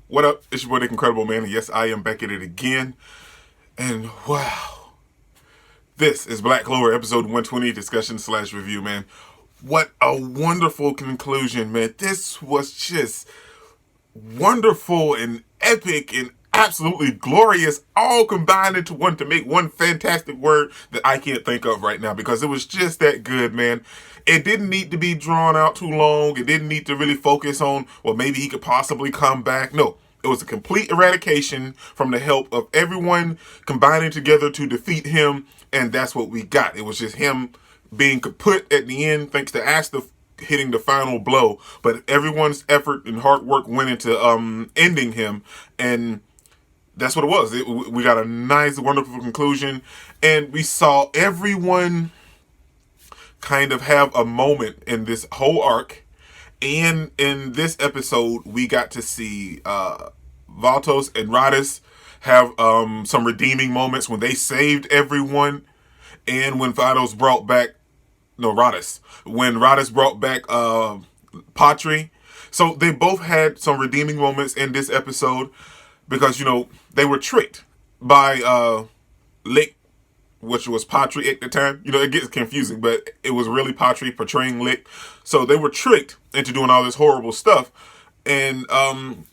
What up? It's your boy Nick Incredible Man, and yes, I am back at it again. And wow, this is Black Clover episode 120 discussion slash review, man. What a wonderful conclusion, man. This was just wonderful and epic and absolutely glorious, all combined into one to make one fantastic word that I can't think of right now because it was just that good, man. It didn't need to be drawn out too long. It didn't need to really focus on, well, maybe he could possibly come back. No, it was a complete eradication from the help of everyone combining together to defeat him, and that's what we got. It was just him being kaput at the end, thanks to Asta hitting the final blow. But everyone's effort and hard work went into ending him, and that's what it was. We got a nice, wonderful conclusion, and we saw everyone kind of have a moment in this whole arc. And in this episode, we got to see Valtos and Radis have some redeeming moments when they saved everyone, and when Vados brought back Radis. When Radis brought back Patri. So they both had some redeeming moments in this episode because, they were tricked by Lick, which was Patri at the time. It gets confusing, but it was really Patri portraying Lick. So they were tricked into doing all this horrible stuff. And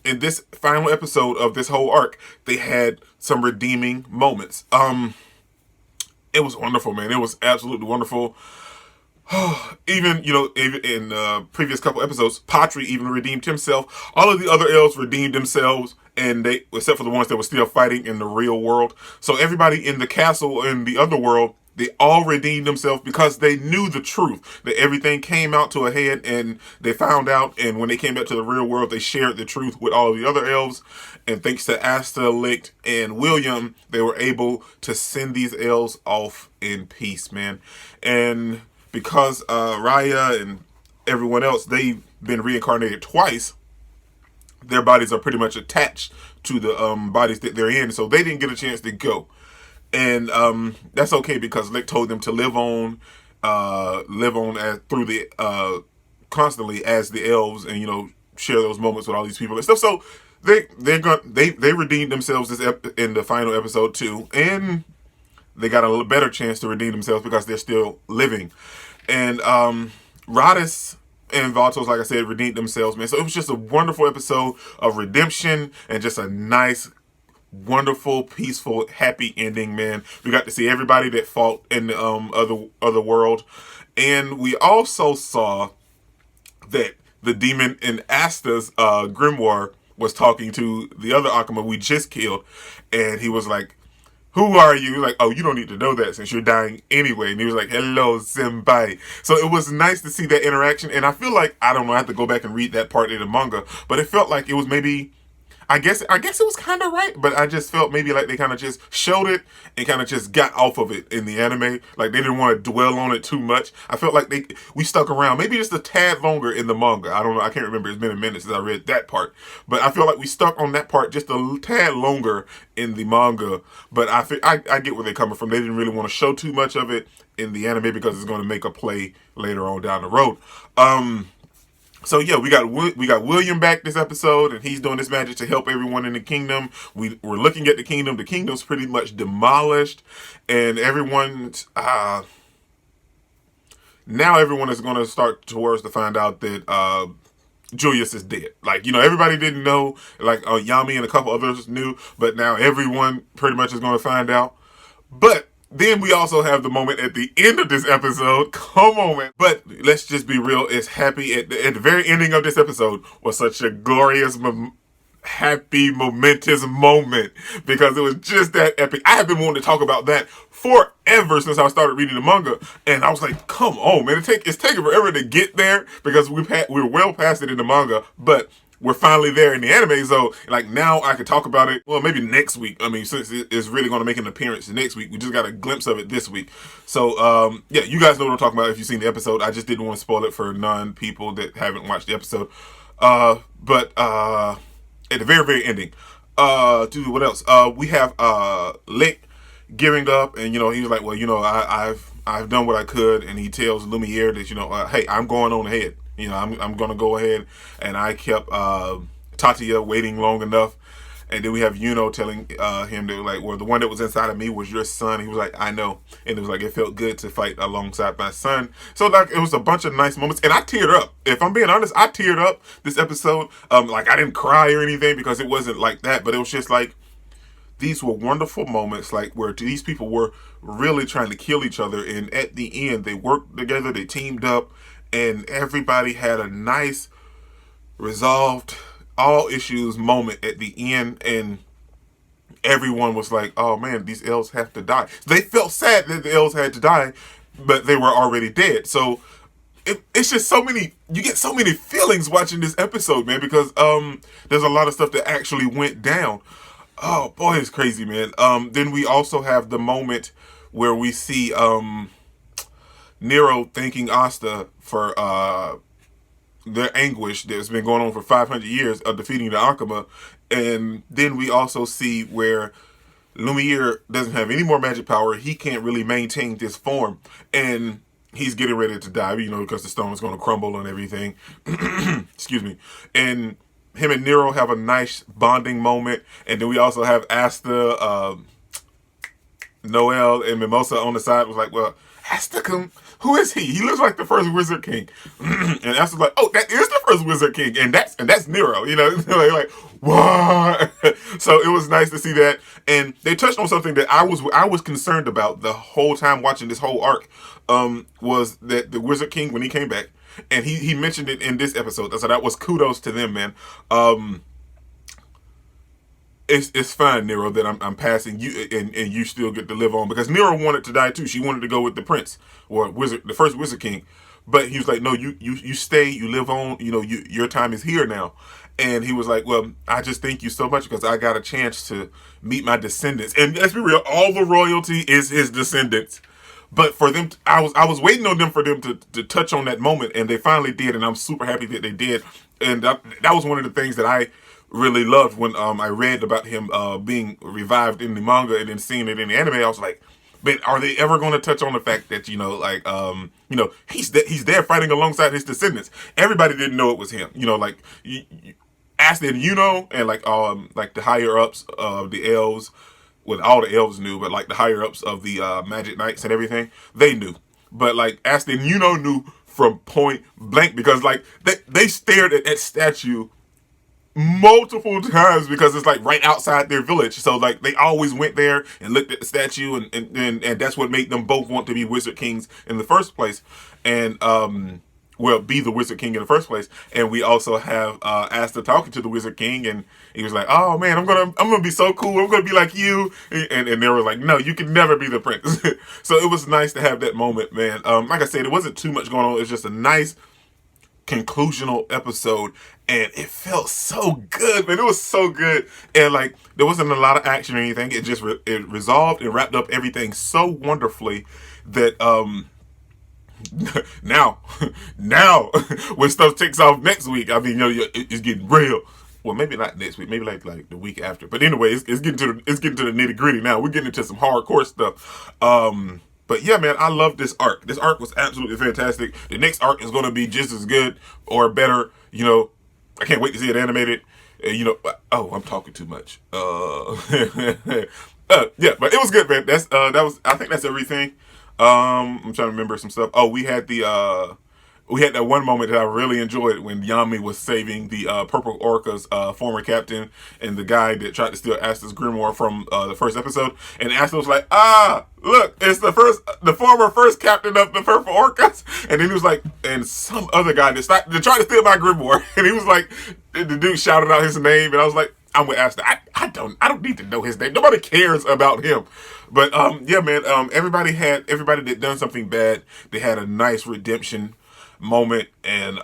in this final episode of this whole arc, they had some redeeming moments. It was wonderful, man. It was absolutely wonderful. Even in previous couple episodes, Patri even redeemed himself. All of the other elves redeemed themselves, and they, except for the ones that were still fighting in the real world. So everybody in the castle in the underworld, they all redeemed themselves because they knew the truth, that everything came out to a head, and they found out. And when they came back to the real world, they shared the truth with all of the other elves. And thanks to Asta, Licht, and William, they were able to send these elves off in peace, man. And because Raya and everyone else, they've been reincarnated twice, their bodies are pretty much attached to the bodies that they're in, so they didn't get a chance to go. And that's okay because Lick told them to live on as, through the constantly as the elves, and share those moments with all these people and stuff. So they redeemed themselves in the final episode too, and they got a little better chance to redeem themselves because they're still living. And Radis and Valtos, like I said, redeemed themselves, man. So it was just a wonderful episode of redemption and just a nice, wonderful, peaceful, happy ending, man. We got to see everybody that fought in the other world. And we also saw that the demon in Asta's grimoire was talking to the other Akuma we just killed. And he was like, "Who are you?" Like, "Oh, you don't need to know that since you're dying anyway." And he was like, "Hello, Senpai." So it was nice to see that interaction. And I feel like, I don't know, I have to go back and read that part in the manga, but it felt like it was maybe, I guess it was kind of right, but I just felt maybe like they kind of just showed it and kind of just got off of it in the anime. Like they didn't want to dwell on it too much. I felt like we stuck around maybe just a tad longer in the manga. I don't know. I can't remember. It's been a minute since I read that part, but I feel like we stuck on that part just a tad longer in the manga. But I get where they're coming from. They didn't really want to show too much of it in the anime because it's going to make a play later on down the road. So yeah, we got William back this episode, and he's doing this magic to help everyone in the kingdom. We're looking at the kingdom. The kingdom's pretty much demolished, and everyone's now everyone is going to start towards to find out that Julius is dead. Like, everybody didn't know. Like Yami and a couple others knew, but now everyone pretty much is going to find out. But then we also have the moment at the end of this episode. Come on, man. But let's just be real. It's happy. At the very ending of this episode was such a glorious, happy, momentous moment because it was just that epic. I have been wanting to talk about that forever since I started reading the manga. And I was like, come on, man. It's taking forever to get there because we're well past it in the manga. But we're finally there in the anime, so like now I could talk about it. Well, maybe next week. I mean, since it's really going to make an appearance next week, we just got a glimpse of it this week. So yeah, you guys know what I'm talking about if you've seen the episode. I just didn't want to spoil it for non-people that haven't watched the episode. But at the very, very ending, what else? We have Lick giving up, and he was like, well, I've done what I could, and he tells Lumiere that hey, I'm going on ahead. I'm gonna go ahead, and I kept Tatia waiting long enough. And then we have Yuno telling him that, like, well, the one that was inside of me was your son. He was like, I know. And it was like, it felt good to fight alongside my son. So, like, it was a bunch of nice moments. And I teared up. If I'm being honest, I teared up this episode. Like, I didn't cry or anything because it wasn't like that. But it was just like, these were wonderful moments, like, where these people were really trying to kill each other. And at the end, they worked together, they teamed up, and everybody had a nice, resolved, all issues moment at the end. And everyone was like, oh man, these elves have to die. They felt sad that the elves had to die, but they were already dead. So it's just so many, you get so many feelings watching this episode, man, because there's a lot of stuff that actually went down. Oh boy, it's crazy, man. Then we also have the moment where we see Nero thanking Asta for their anguish that's been going on for 500 years of defeating the Akama. And then we also see where Lumiere doesn't have any more magic power. He can't really maintain this form. And he's getting ready to die, you know, because the stone is going to crumble and everything. Excuse me. And him and Nero have a nice bonding moment. And then we also have Asta, Noel, and Mimosa on the side. Was like, well, Asta, who is he? He looks like the first Wizard King. And Asta's like, oh, that is the first Wizard King. And that's Nero, you know. like, what? So it was nice to see that. And they touched on something that I was concerned about the whole time watching this whole arc, was that the Wizard King, when he came back, and he mentioned it in this episode. So that was kudos to them, man. It's fine, Nero, that I'm passing you, and you still get to live on, because Nero wanted to die too. She wanted to go with the prince, or the first Wizard King, but he was like, no, you stay, you live on. You know, your time is here now. And he was like, well, I just thank you so much because I got a chance to meet my descendants. And let's be real, all the royalty is his descendants. But for them, I was waiting on them for them to touch on that moment, and they finally did, and I'm super happy that they did. And that was one of the things that I really loved when I read about him being revived in the manga and then seeing it in the anime. I was like, man, are they ever going to touch on the fact that, you know, like, you know, he's there fighting alongside his descendants. Everybody didn't know it was him. You know, like, Asta and Yuno, and like the higher ups of the elves. Well, all the elves knew, but like the higher ups of the Magic Knights and everything, they knew. But like Asta and Yuno knew from point blank, because like they stared at that statue multiple times, because it's like right outside their village. So like they always went there and looked at the statue, and that's what made them both want to be Wizard Kings in the first place. And well, be the Wizard King in the first place. And we also have Asta talking to the Wizard King, and he was like, oh man, I'm gonna be so cool, I'm gonna be like you. And they were like, no, you can never be the prince. So it was nice to have that moment, man. Like I said, it wasn't too much going on. It was just a nice conclusional episode, and it felt so good, man. It was so good. And like, there wasn't a lot of action or anything. It just it resolved and wrapped up everything so wonderfully that now when stuff takes off next week, I mean, you know, it's getting real. Well, maybe not next week, maybe like the week after. But anyway, it's getting to the nitty gritty now. We're getting into some hardcore stuff. But yeah, man, I love this arc. This arc was absolutely fantastic. The next arc is going to be just as good or better. You know, I can't wait to see it animated. You know, oh, I'm talking too much. Yeah, but it was good, man. I think that's everything. I'm trying to remember some stuff. Oh, we had that one moment that I really enjoyed when Yami was saving the Purple Orca's former captain and the guy that tried to steal Asta's grimoire from the first episode. And Asta was like, look, it's the former first captain of the Purple Orcas. And then he was like, and some other guy that tried to steal my grimoire. And he was like, the dude shouted out his name, and I was like, I'm with Asta. I don't need to know his name. Nobody cares about him. But yeah, man, everybody that done something bad, they had a nice redemption moment, and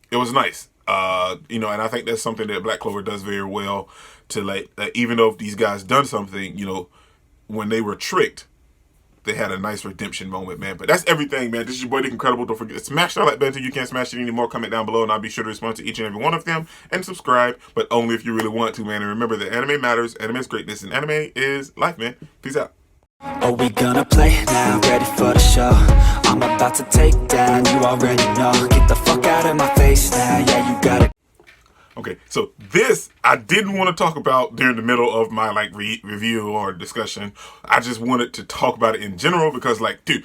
it was nice. You know, and I think that's something that Black Clover does very well, to like, even though if these guys done something, you know, when they were tricked, they had a nice redemption moment, man. But that's everything, man. This is your boy, Dick Incredible. Don't forget to smash that like button until you can't smash it anymore. Comment down below, and I'll be sure to respond to each and every one of them. And subscribe, but only if you really want to, man. And remember that anime matters, anime is greatness, and anime is life, man. Peace out. Are we gonna play now? Ready for the show? I'm about to take down, you already know. Get the fuck out of my face now, yeah, you got it. Okay, so this I didn't want to talk about during the middle of my like review or discussion. I just wanted to talk about it in general because, like, dude,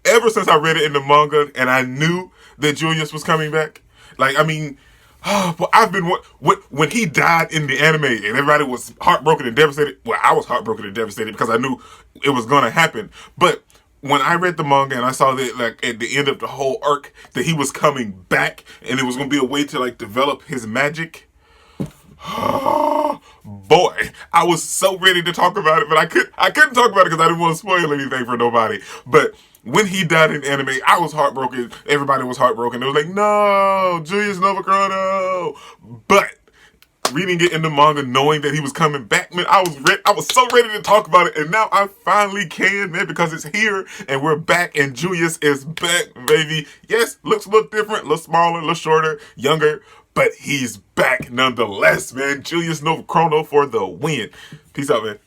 ever since I read it in the manga and I knew that Julius was coming back, like, I mean, well, I've been when he died in the anime and everybody was heartbroken and devastated. Well, I was heartbroken and devastated because I knew it was gonna happen. But when I read the manga and I saw that, like, at the end of the whole arc, that he was coming back and it was gonna be a way to like develop his magic. Boy, I was so ready to talk about it, but I couldn't talk about it because I didn't want to spoil anything for nobody. But when he died in anime, I was heartbroken. Everybody was heartbroken. It was like, no, Julius Novacrono. But reading it in the manga, knowing that he was coming back, man, I was so ready to talk about it, and now I finally can, man, because it's here and we're back, and Julius is back, baby. Yes, looks a little different, a little smaller, a little shorter, younger, but he's back nonetheless, man. Julius Novacrono for the win. Peace out, man.